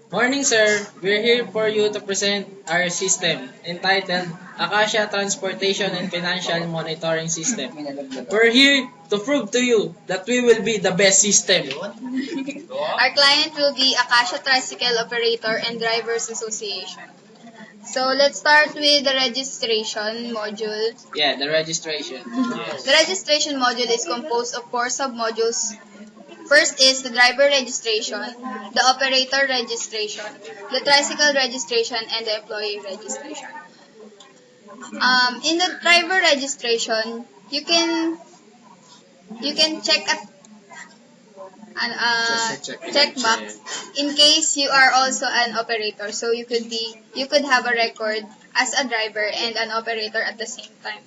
Morning, sir. We're here for you to present our system entitled Acacia Transportation and Financial Monitoring System. We're here to prove to you that we will be the best system. Our client will be Acacia Tricycle Operator and Drivers Association. So let's start with the registration module. Yeah, the registration. The registration module is composed of 4 submodules. First is the driver registration, the operator registration, the tricycle registration, and the employee registration. In the driver registration, you can check an check box in case you are also an operator. So you could have a record as a driver and an operator at the same time.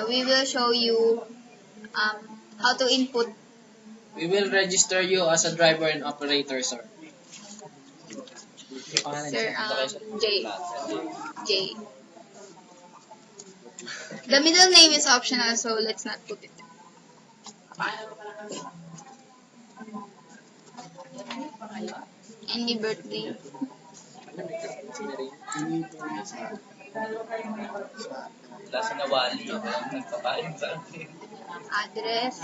We will show you how to input. We will register you as a driver and operator, sir. Sir, J. J. The middle name is optional, so let's not put it. Any birthday. Address.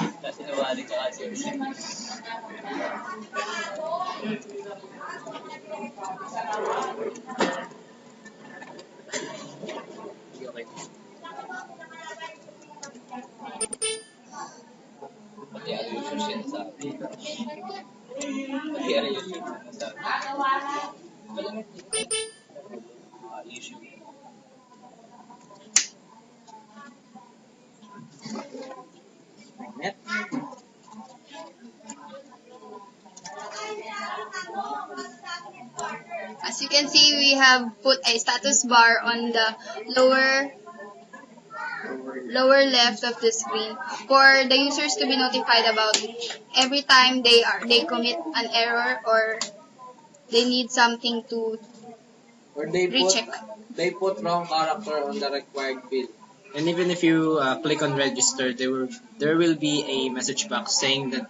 As you can see, we have put a status bar on the lower left of the screen for the users to be notified about every time they commit an error or they need something to recheck. They put wrong character on the required field. And even if you click on register, there will be a message box saying that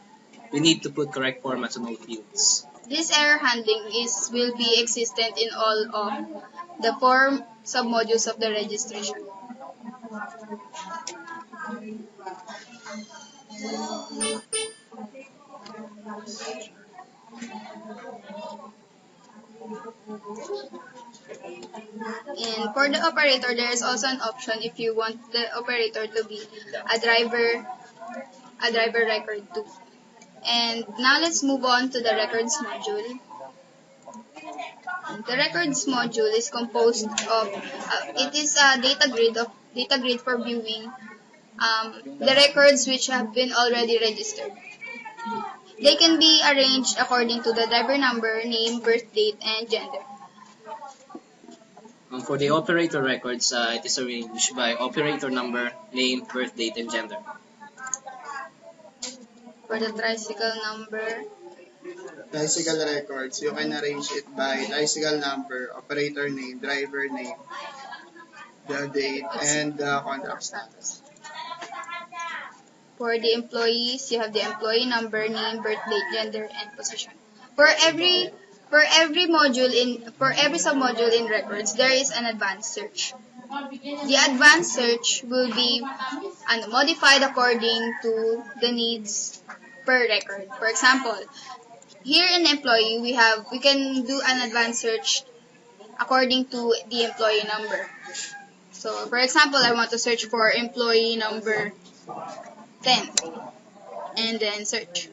we need to put correct formats on all fields. This error handling will be existent in all of the 4 submodules of the registration. And for the operator, there is also an option if you want the operator to be a driver record too. And now let's move on to the records module. The records module is composed of it is a data grid for viewing the records which have been already registered. They can be arranged according to the driver number, name, birth date, and gender. For the operator records, it is arranged by operator number, name, birth date, and gender. For the tricycle number, tricycle records, you can arrange it by tricycle number, operator name, driver name, the date, and the contract status. For the employees, you have the employee number, name, birth date, gender, and position. For every submodule in records, there is an advanced search. The advanced search will be modified according to the needs per record. For example, here in employee, we can do an advanced search according to the employee number. So, for example, I want to search for employee number 10 and then search.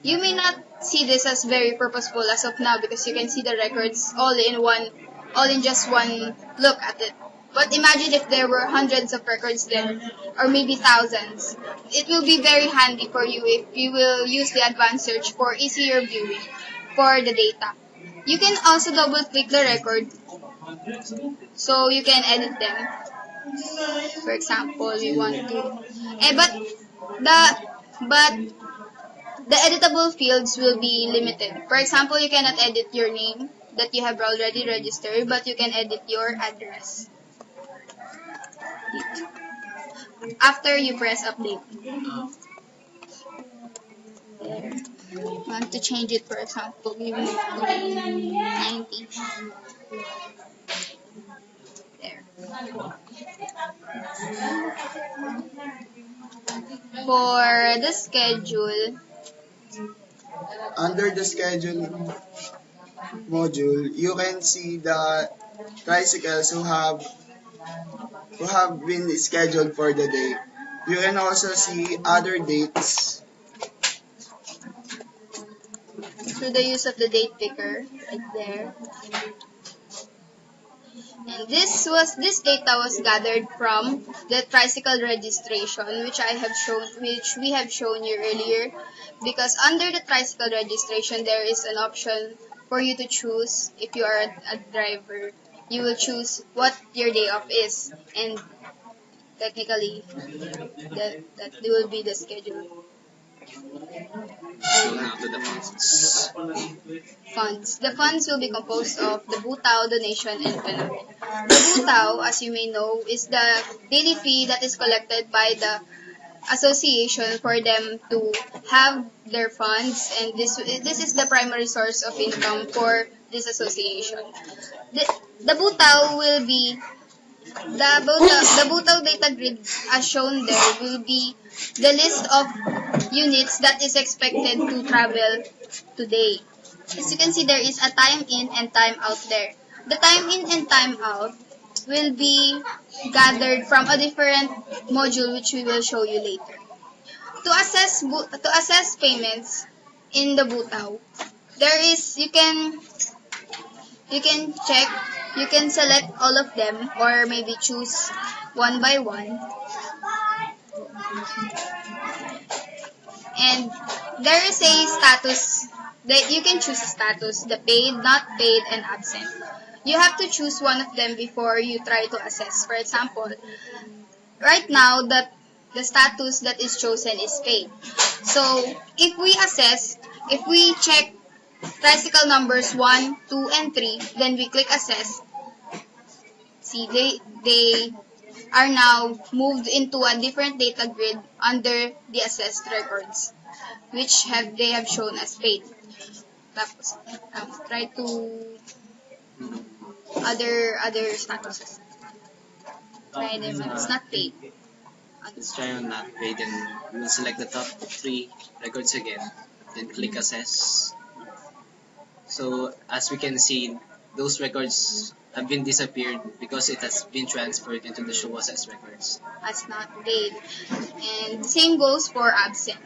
You may not see this as very purposeful as of now because you can see the records all in just one look at it. But imagine if there were hundreds of records there, or maybe thousands. It will be very handy for you if you will use the advanced search for easier viewing for the data. You can also double click the record so you can edit them. For example, we want to but the editable fields will be limited. For example, you cannot edit your name that you have already registered, but you can edit your address. after you press update. Uh, There. Want to change it, for example, give it to 90. There. For the schedule, Under the schedule module, you can see the tricycles who have been scheduled for the day. You can also see other dates. through the use of the date picker, right there. And this data was gathered from the tricycle registration, which we have shown you earlier. Because under the tricycle registration, there is an option for you to choose. If you are a driver, you will choose what your day off is, and technically, that will be the schedule. so now to the funds. Funds. The funds will be composed of the butaw, donation, and penalty. The butaw, as you may know, is the daily fee that is collected by the association for them to have their funds, and this is the primary source of income for this association. The butaw will be the butaw data grid as shown there will be the list of units that is expected to travel today. As you can see, there is a time in and time out there. The time in and time out will be gathered from a different module which we will show you later. To assess payments in the butaw, there is you can check, you can select all of them or maybe choose one by one. And there is a status that you can choose a status, the paid, not paid, and absent. You have to choose one of them before you try to assess. For example, right now the status that is chosen is paid. So if we check tricycle numbers 1, 2, and 3, then we click assess. See, they are now moved into a different data grid under the assessed records, which they have shown as paid. Tapos, try to other statuses. Try them. It's not paid. Let's try on not paid, then we'll select the top 3 records again, then click assess. So as we can see, those records have been disappeared because it has been transferred into the show assess records. As not paid. And the same goes for absent.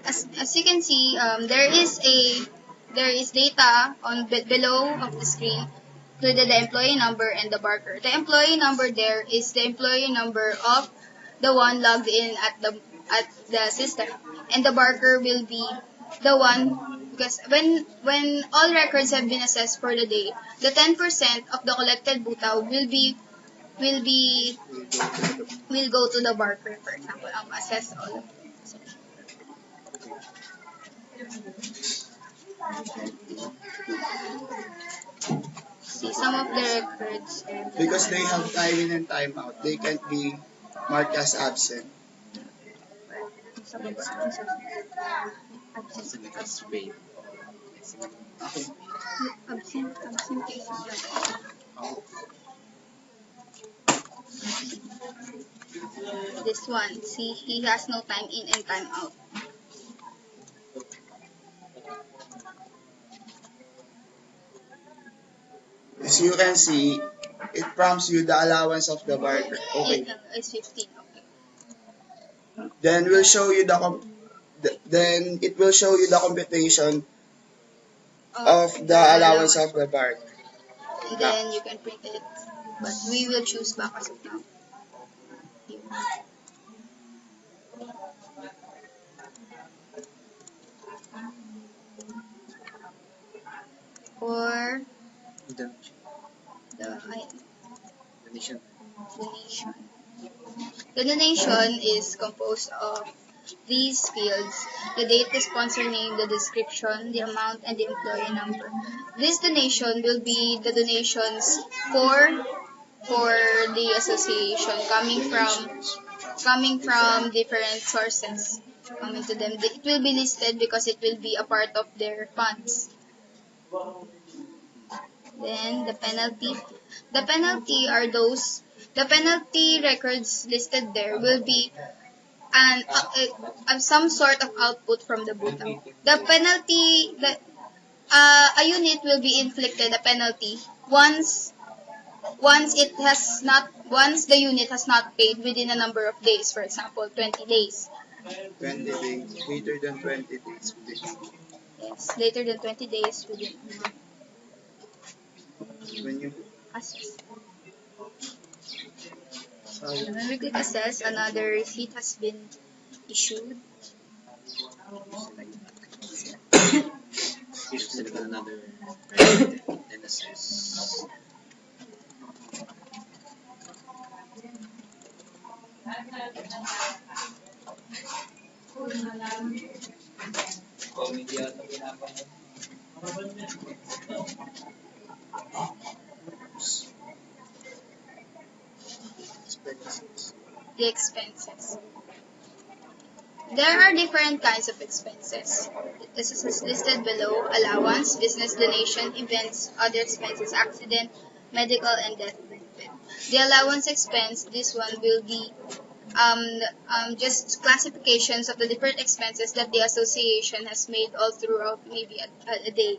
As you can see, there is data on below of the screen, included the employee number and the barker. The employee number there is the employee number of the one logged in at the system, and the barker will be the one, because when all records have been assessed for the day, the 10% of the collected butaw will go to the barker. For example, assess all. See some of the records. Because they have time in and time out, they can't be marked as absent. Select as paid. Absent This one, see, he has no time in and time out. As you can see, it prompts you the allowance of the barker. Okay. It's 15. Okay. Then it will show you the computation of the allowance of the barker. And then you can print it, but we will choose back as of now. For the Donation. donation. The donation is composed of these fields: the date, the sponsor name, the description, the amount, and the employee number. This donation will be the donations for the association coming from coming from different sources coming to them. It will be listed because it will be a part of their funds. Then the penalty. The penalty records listed there will be some sort of output from the butang. The penalty, a unit will be inflicted a penalty once the unit has not paid within a number of days, for example, 20 days. 20 days, later than 20 days. Yes, later than 20 days within When you assess. When we click assess, another receipt has been issued. Select another and assess. expenses. The expenses. There are different kinds of expenses. This is listed below: allowance, business donation, events, other expenses, accident, medical, and death benefit. The allowance expense, this one will be just classifications of the different expenses that the association has made all throughout maybe a day.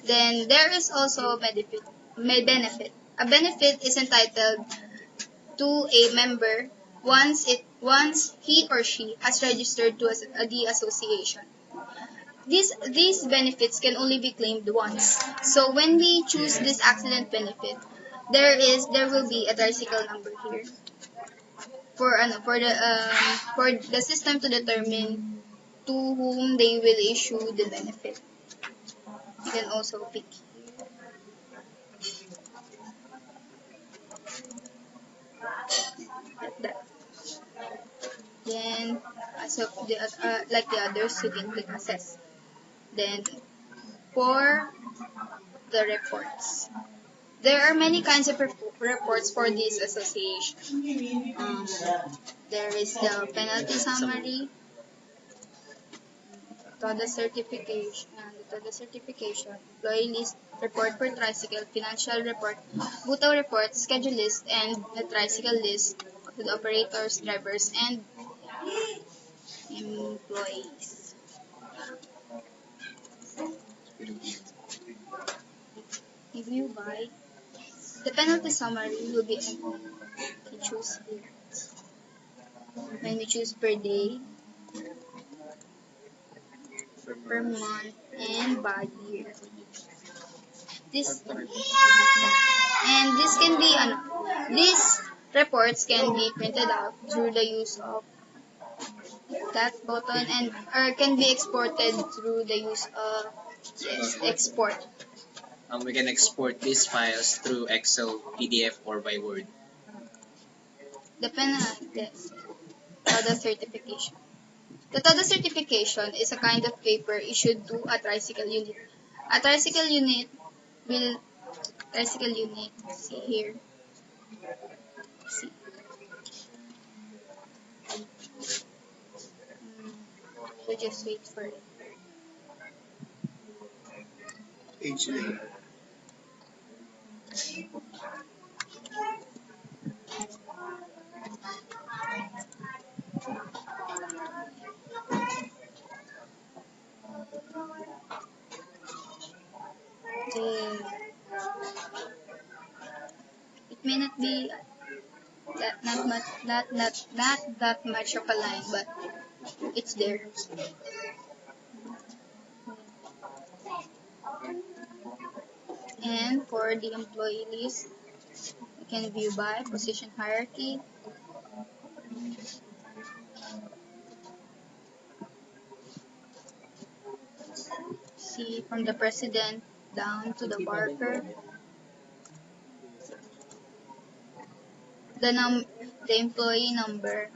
Then there is also a benefit. A benefit is entitled to a member once he or she has registered to the association. These benefits can only be claimed once. So when we choose this accident benefit, there will be a tricycle number here for the system to determine to whom they will issue the benefit. You can also pick like that. Then, like the others, you can click assess. Then, for the reports, there are many kinds of reports for this association. There is the penalty summary, the certification, employee list, report per tricycle, financial report, butaw report, schedule list, and the tricycle list of the operators, drivers, and employees. If you buy, the penalty summary will be to choose here. When we choose per day, per month, and by year. This can be these reports can be printed out through the use of that button and or can be exported through the use of export. We can export these files through Excel, PDF, or by Word. The TODA certification. The TODA certification is a kind of paper issued to a tricycle unit. A tricycle unit see here. See. So just wait for it. Age later. It may not be not that much of a line, but it's there. And for the employee list, you can view by position hierarchy. See from the president down to the barker. The employee number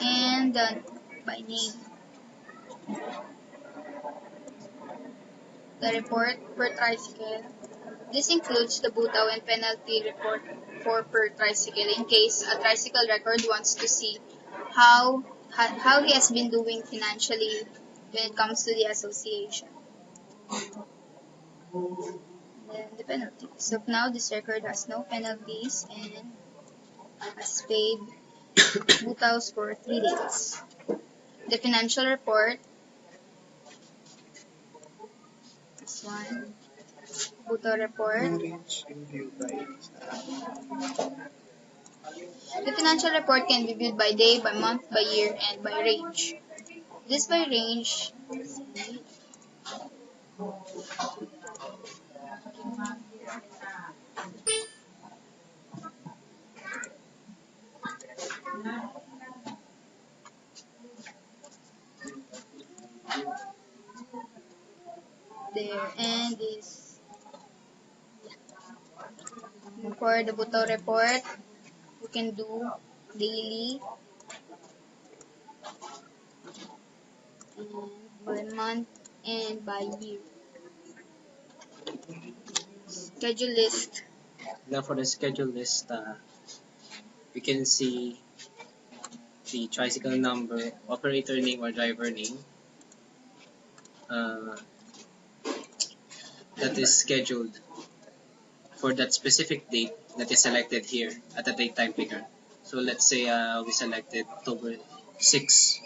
and by name. The report per tricycle This includes the butaw and penalty report for per tricycle in case a tricycle record wants to see how he has been doing financially when it comes to the association. Then the penalties. So now this record has no penalties and has paid butaws for 3 days. The financial report, this one, butaw report. Reach and view by The financial report can be viewed by day, by month, by year, and by range. This by range, there, and is for the butaw report, we can do daily and by month and by year. Schedule list. Now for the schedule list, we can see the tricycle number, operator name or driver name that is scheduled for that specific date that is selected here at the date time picker. So let's say we selected October 6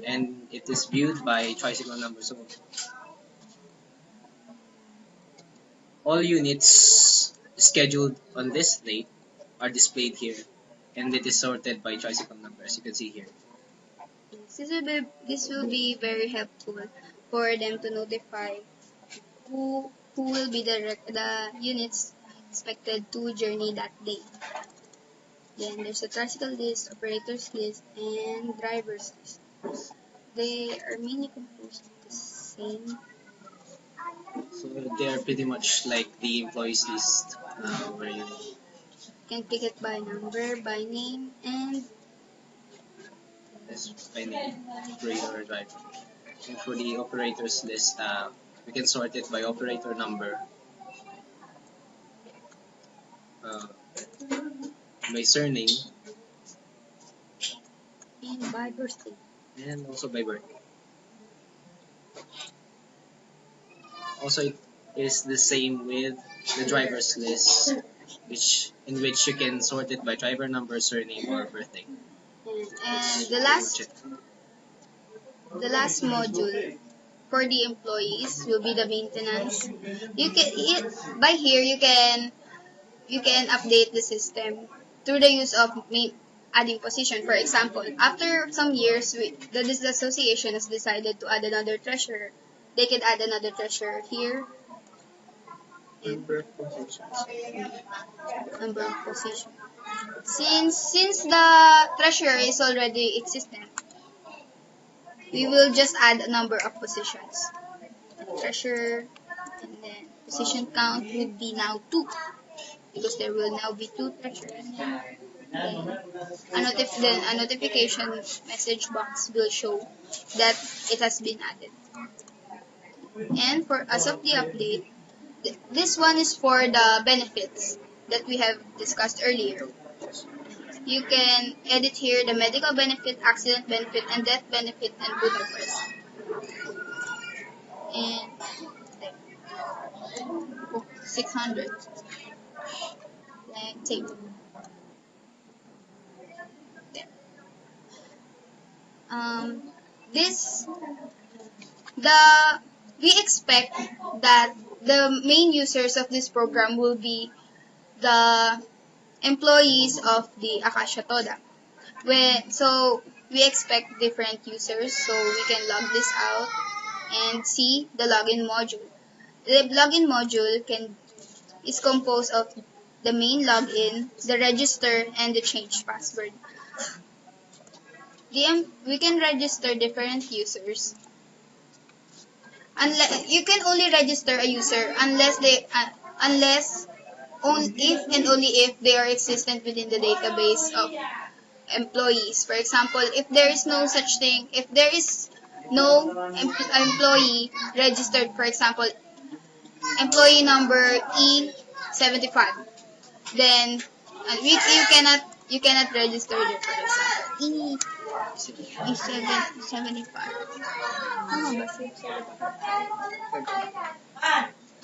and it is viewed by tricycle number. So all units scheduled on this date are displayed here and it is sorted by tricycle number as you can see here. This will be very helpful for them to notify who will be the units expected to journey that day. Then there's a tricycle list, operators list, and drivers list. They are mainly composed of the same. So they are pretty much like the employees list where you Can pick it by number, by name, and by name, operator or driver. And for the operators list, we can sort it by operator number, by surname, by birthday. and also by birth. Also, it is the same with the driver's list, in which you can sort it by driver number, surname, or birthday. And the last module for the employees will be the maintenance. By here you can update the system through the use of adding position. For example, after some years, this association has decided to add another treasurer. They can add another treasurer here. number of positions. Number of position. Since the treasurer is already existent, we will just add a number of positions. Treasurer, and then position count would be now 2 because there will now be 2 treasurers. Then a notification message box will show that it has been added. And for as of the update, this one is for the benefits that we have discussed earlier. You can edit here the medical benefit, accident benefit, and death benefit, and butaw first. And 600. Then take. We expect that the main users of this program will be the employees of the Acacia Toda. So we expect different users, so we can log this out and see the login module. The login module is composed of the main login, the register, and the change password. We can register different users. You can only register a user if and only if they are existent within the database of employees. For example, if there is no such thing, if there is no employee registered, for example, employee number E75. Then you cannot register there, for example. E75. Tama ba? 75.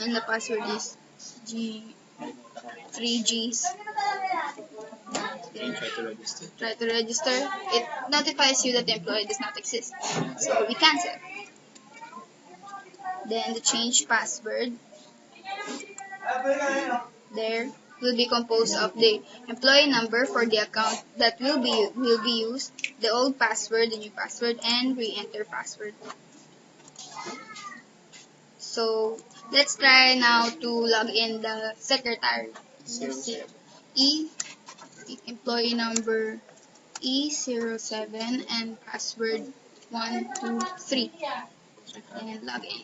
And the password is G 3Gs. Then try to register. Try to register. It notifies you that the employee does not exist. So we cancel. Then the change password there will be composed of the employee number for the account that will be used, the old password, the new password, and re-enter password. So let's try now to log in the secretary. Let's see. Employee number E07 and password 123 and log in.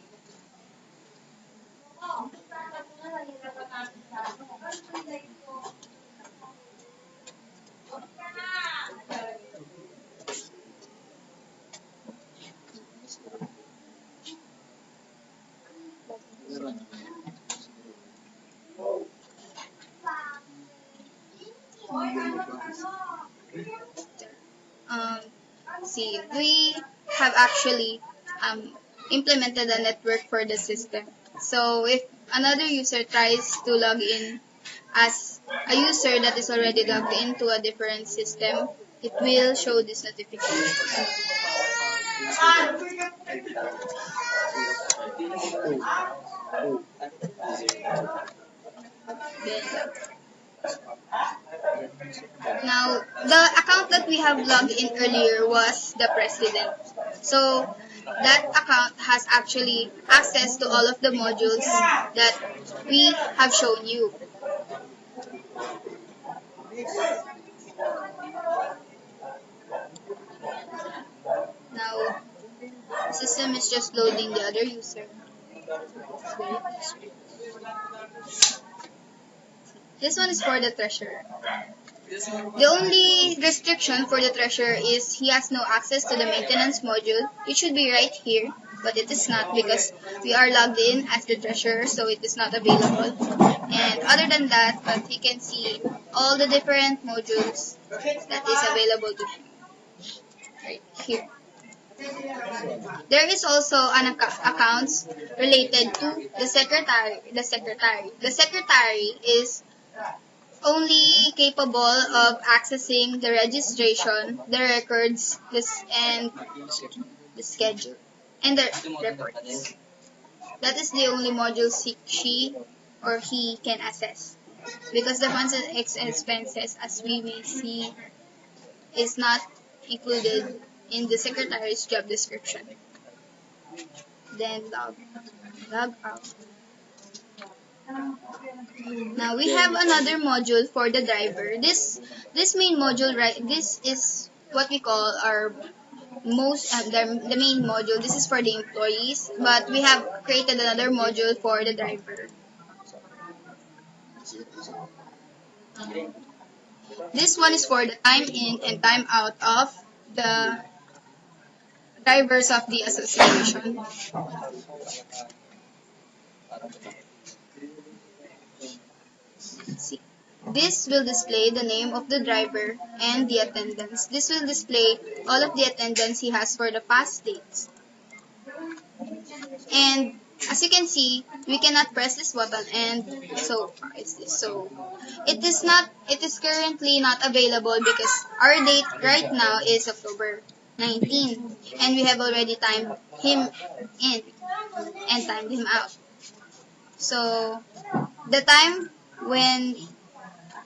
See, we have actually implemented a network for the system. So if another user tries to log in as a user that is already logged into a different system, it will show this notification. Now, the account that we have logged in earlier was the president. So, that account has actually access to all of the modules that we have shown you. Now, the system is just loading the other user. This one is for the treasurer. The only restriction for the treasurer is he has no access to the maintenance module. It should be right here, but it is not because we are logged in as the treasurer, so it is not available. And other than that, he can see all the different modules that is available to him right here. There is also an accounts related to the secretary. The secretary is only capable of accessing the registration, the records, and the schedule, and the reports. That is the only modules she or he can access. Because the funds and expenses, as we may see, is not included in the secretary's job description. Then log out. Now we have another module for the driver. This main module, right? This is what we call our the main module. This is for the employees, but we have created another module for the driver. This one is for the time in and time out of the drivers of the association. See. This will display the name of the driver and the attendance. This will display all of the attendance he has for the past dates. And as you can see, we cannot press this button, and so far it's this. So it is currently not available because our date right now is October 19, and we have already timed him in and timed him out. So the time when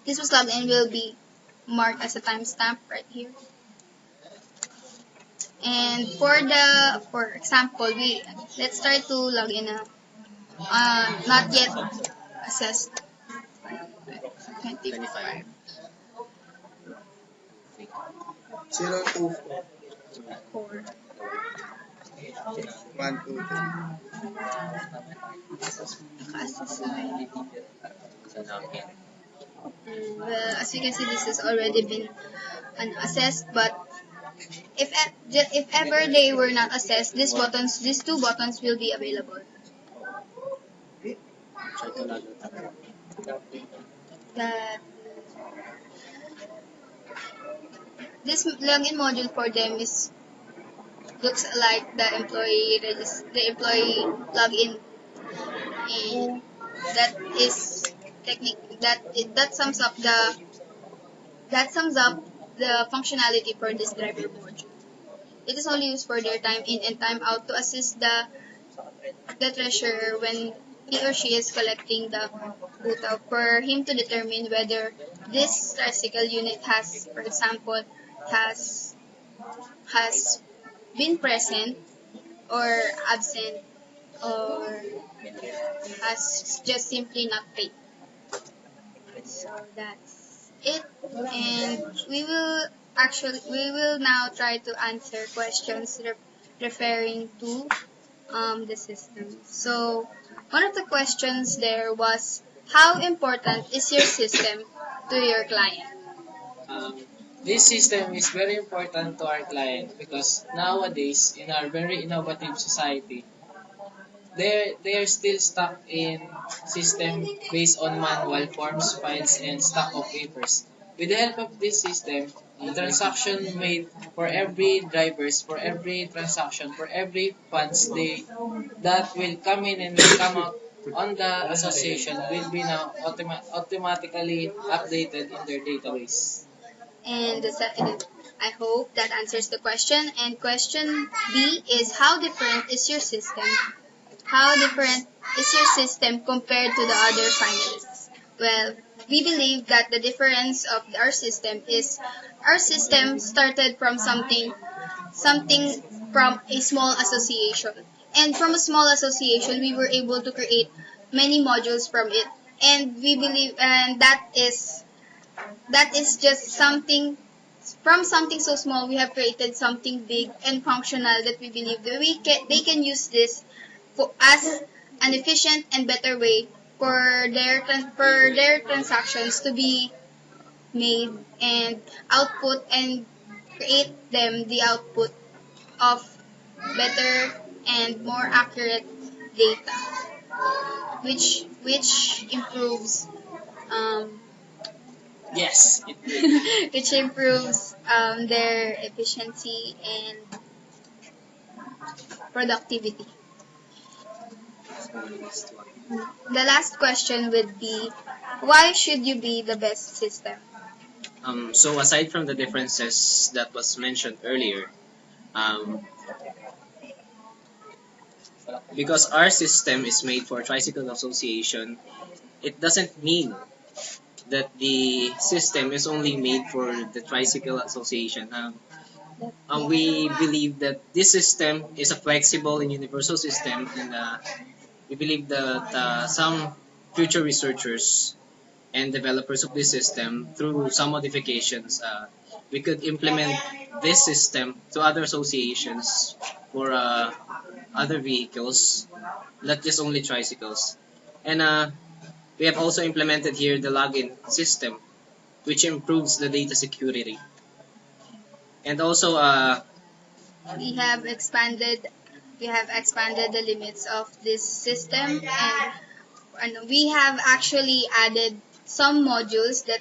this was logged in will be marked as a timestamp right here. And for example, let's try to log in not yet assessed 25. 024 123. As you can see, this has already been assessed, but if ever they were not assessed, these two buttons will be available. Try to log out. that this login module for them is looks like the employee login, and that is that sums up the functionality for this driver module. It is only used for their time in and time out to assist the treasurer when he or she is collecting the quota for him to determine whether this tricycle unit has, for example, has has been present or absent or has just simply not paid. So that's it. And we will now try to answer questions referring to the system. So one of the questions there was, how important is your system to your client? Um, this system is very important to our client because nowadays, in our very innovative society, they are still stuck in system based on manual forms, files, and stack of papers. With the help of this system, the transaction made for every drivers, for every transaction, for every funds they that will come in and will come out on the association will be now automatically updated in their database. And I hope that answers the question. And question B is, how different is your system? How different is your system compared to the other finalists? Well, we believe that the difference of our system is our system started from something from a small association. And from a small association, we were able to create many modules from it. And we believe, and that is just something from something so small. We have created something big and functional that we believe that they can use this as an efficient and better way for their transactions to be made and output and create them the output of better and more accurate data, which improves um, Yes, which improves their efficiency and productivity. The last question would be, why should you be the best system? So aside from the differences that was mentioned earlier, um, because our system is made for tricycle association, it doesn't mean that the system is only made for the tricycle association. We believe that this system is a flexible and universal system, and we believe that some future researchers and developers of this system, through some modifications, we could implement this system to other associations for other vehicles, not just only tricycles. And we have also implemented here the login system, which improves the data security. And also, We have expanded the limits of this system, and we have actually added some modules that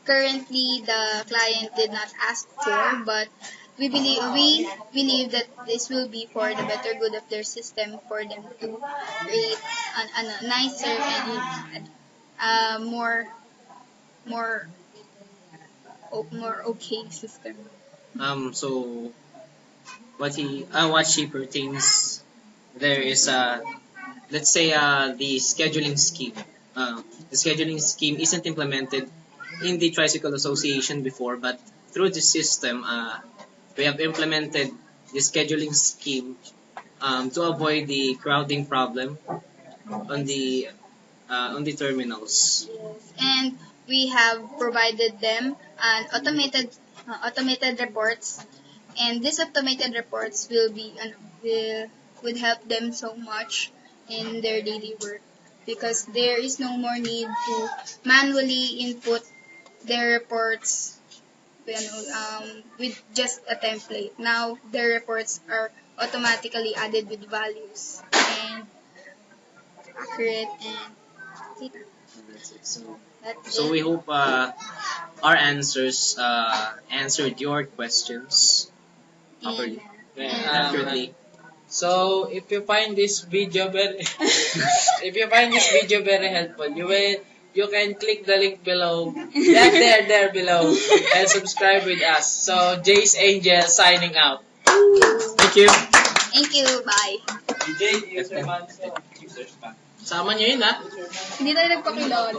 currently the client did not ask for, but we believe that this will be for the better good of their system, for them to create a nicer and more more okay system. so what she pertains there is let's say the scheduling scheme. The scheduling scheme isn't implemented in the tricycle association before, but through the system, we have implemented the scheduling scheme to avoid the crowding problem on the terminals. And we have provided them an automated reports, and these automated reports would help them so much in their daily work, because there is no more need to manually input their reports, with just a template. Now their reports are automatically added with values and accurate and That's it. So, That's so we it. hope our answers answered your questions properly And, and Um, accurately. So if you find this video very if you find this video very helpful, you can click the link below. There below and subscribe with us. So Jace Angel signing out. Thank you. thank you. Bye. DJ, user ban. Sama nyo yun, ha? Hindi tayo nagpakilala.